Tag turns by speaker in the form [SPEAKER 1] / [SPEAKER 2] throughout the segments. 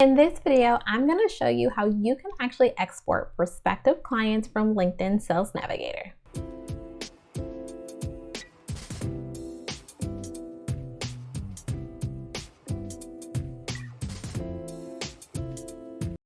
[SPEAKER 1] In this video, I'm going to show you how you can actually export prospective clients from LinkedIn Sales Navigator.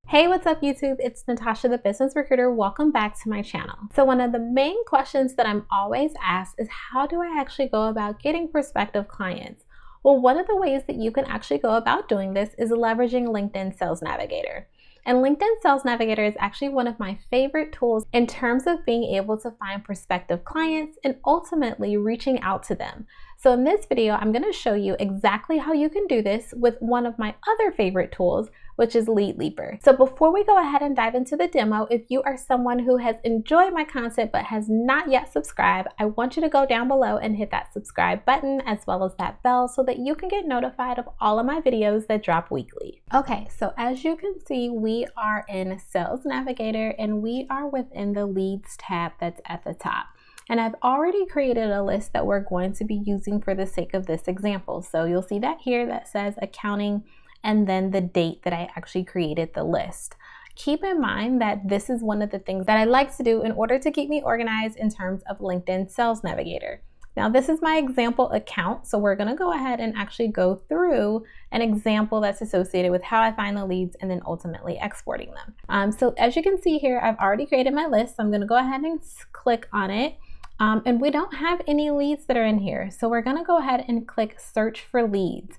[SPEAKER 1] Hey, what's up YouTube? It's Natasha, the business recruiter. Welcome back to my channel. So one of the main questions that I'm always asked is, how do I actually go about getting prospective clients? Well, one of the ways that you can actually go about doing this is leveraging LinkedIn Sales Navigator. And LinkedIn Sales Navigator is actually one of my favorite tools in terms of being able to find prospective clients and ultimately reaching out to them. So in this video, I'm going to show you exactly how you can do this with one of my other favorite tools, which is Lead Leaper. So before we go ahead and dive into the demo, if you are someone who has enjoyed my content but has not yet subscribed, I want you to go down below and hit that subscribe button as well as that bell so that you can get notified of all of my videos that drop weekly. Okay, so as you can see, we are in Sales Navigator and we are within the Leads tab that's at the top. And I've already created a list that we're going to be using for the sake of this example. So you'll see that here that says accounting and then the date that I actually created the list. Keep in mind that this is one of the things that I like to do in order to keep me organized in terms of LinkedIn Sales Navigator. Now this is my example account, so we're gonna go ahead and actually go through an example that's associated with how I find the leads and then ultimately exporting them. So as you can see here, I've already created my list. So I'm gonna go ahead and click on it. And we don't have any leads that are in here. So we're gonna go ahead and click search for leads.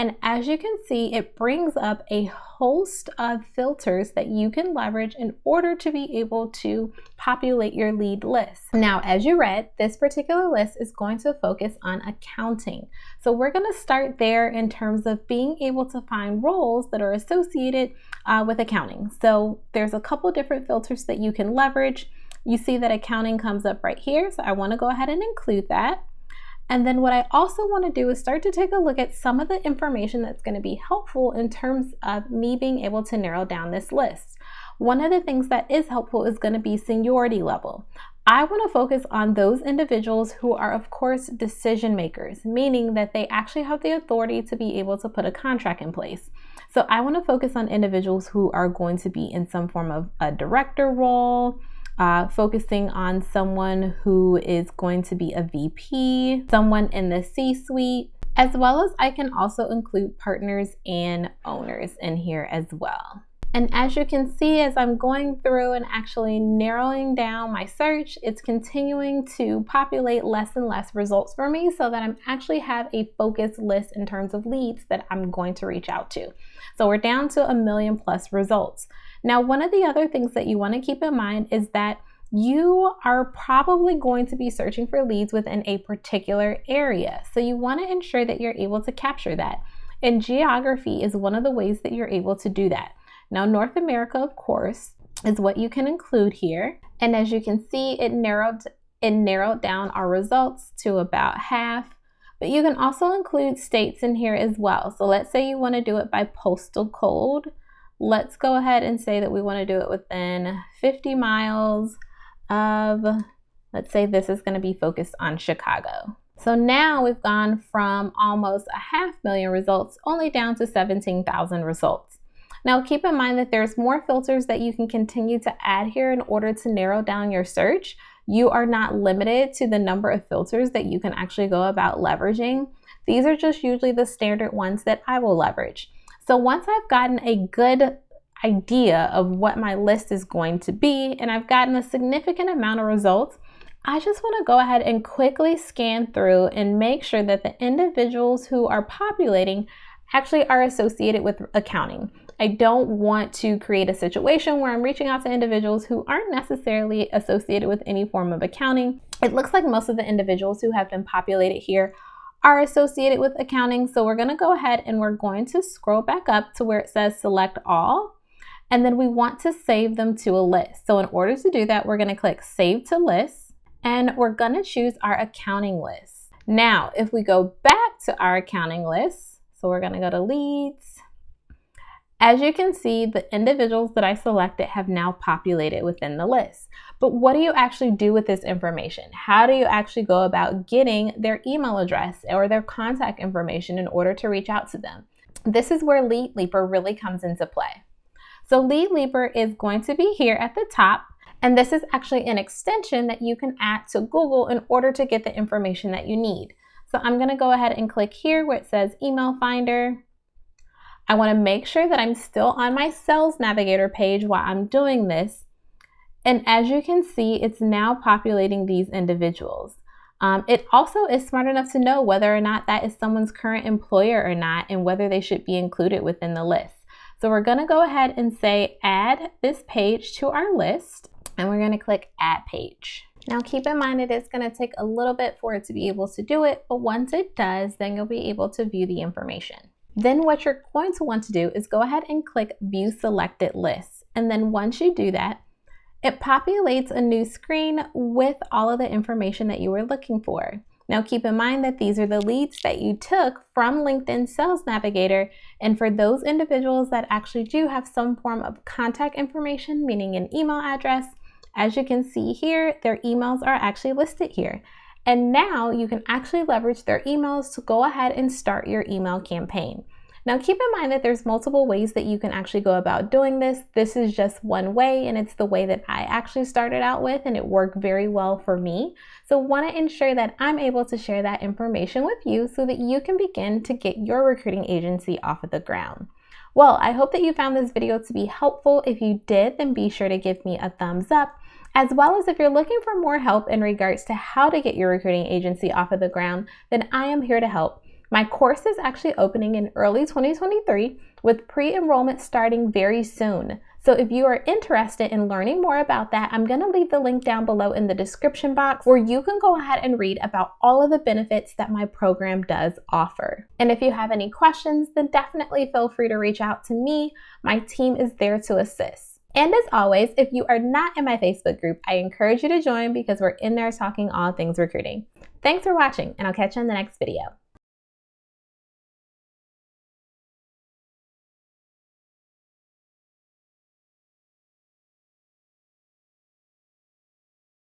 [SPEAKER 1] And as you can see, it brings up a host of filters that you can leverage in order to be able to populate your lead list. Now, as you read, this particular list is going to focus on accounting. So we're gonna start there in terms of being able to find roles that are associated with accounting. So there's a couple different filters that you can leverage. You see that accounting comes up right here, so I want to go ahead and include that. And then what I also want to do is start to take a look at some of the information that's going to be helpful in terms of me being able to narrow down this list. One of the things that is helpful is going to be seniority level. I want to focus on those individuals who are, of course, decision makers, meaning that they actually have the authority to be able to put a contract in place. So I want to focus on individuals who are going to be in some form of a director role, focusing on someone who is going to be a VP, someone in the C-suite, as well as I can also include partners and owners in here as well. And as you can see, as I'm going through and actually narrowing down my search, it's continuing to populate less and less results for me so that I actually have a focused list in terms of leads that I'm going to reach out to. So we're down to 1 million+ results. Now, one of the other things that you want to keep in mind is that you are probably going to be searching for leads within a particular area. So you want to ensure that you're able to capture that. And geography is one of the ways that you're able to do that. Now, North America, of course, is what you can include here. And as you can see, it narrowed down our results to about half. But you can also include states in here as well. So let's say you want to do it by postal code. Let's go ahead and say that we want to do it within 50 miles of, let's say this is going to be focused on Chicago. So now we've gone from almost 500,000 results only down to 17,000 results. Now keep in mind that there's more filters that you can continue to add here in order to narrow down your search. You are not limited to the number of filters that you can actually go about leveraging. These are just usually the standard ones that I will leverage. So once I've gotten a good idea of what my list is going to be, and I've gotten a significant amount of results, I just want to go ahead and quickly scan through and make sure that the individuals who are populating actually are associated with accounting. I don't want to create a situation where I'm reaching out to individuals who aren't necessarily associated with any form of accounting. It looks like most of the individuals who have been populated here are associated with accounting. So we're going to go ahead and we're going to scroll back up to where it says select all. And then we want to save them to a list. So in order to do that, we're going to click save to list and we're going to choose our accounting list. Now, if we go back to our accounting list, so we're going to go to leads. As you can see, the individuals that I selected have now populated within the list. But what do you actually do with this information? How do you actually go about getting their email address or their contact information in order to reach out to them? this is where Lead Leaper really comes into play. So Lead Leaper is going to be here at the top, and this is actually an extension that you can add to Google in order to get the information that you need. So I'm going to go ahead and click here where it says Email Finder. I want to make sure that I'm still on my Sales Navigator page while I'm doing this. And as you can see, it's now populating these individuals. It also is smart enough to know whether or not that is someone's current employer or not, and whether they should be included within the list. So we're going to go ahead and say add this page to our list, and we're going to click add page. Now keep in mind it is going to take a little bit for it to be able to do it, but once it does, then you'll be able to view the information. Then what you're going to want to do is go ahead and click view selected lists. And then once you do that, it populates a new screen with all of the information that you were looking for. Now keep in mind that these are the leads that you took from LinkedIn Sales Navigator, and for those individuals that actually do have some form of contact information, meaning an email address, as you can see here, their emails are actually listed here. And now you can actually leverage their emails to go ahead and start your email campaign. Now keep in mind that there's multiple ways that you can actually go about doing this. This is just one way, and it's the way that I actually started out with, and it worked very well for me. So want to ensure that I'm able to share that information with you so that you can begin to get your recruiting agency off of the ground. Well, I hope that you found this video to be helpful. If you did, then be sure to give me a thumbs up, as well as if you're looking for more help in regards to how to get your recruiting agency off of the ground, then I am here to help. My course is actually opening in early 2023 with pre-enrollment starting very soon. So if you are interested in learning more about that, I'm going to leave the link down below in the description box where you can go ahead and read about all of the benefits that my program does offer. And if you have any questions, then definitely feel free to reach out to me. My team is there to assist. And as always, if you are not in my Facebook group, I encourage you to join because we're in there talking all things recruiting. Thanks for watching, and I'll catch you in the next video.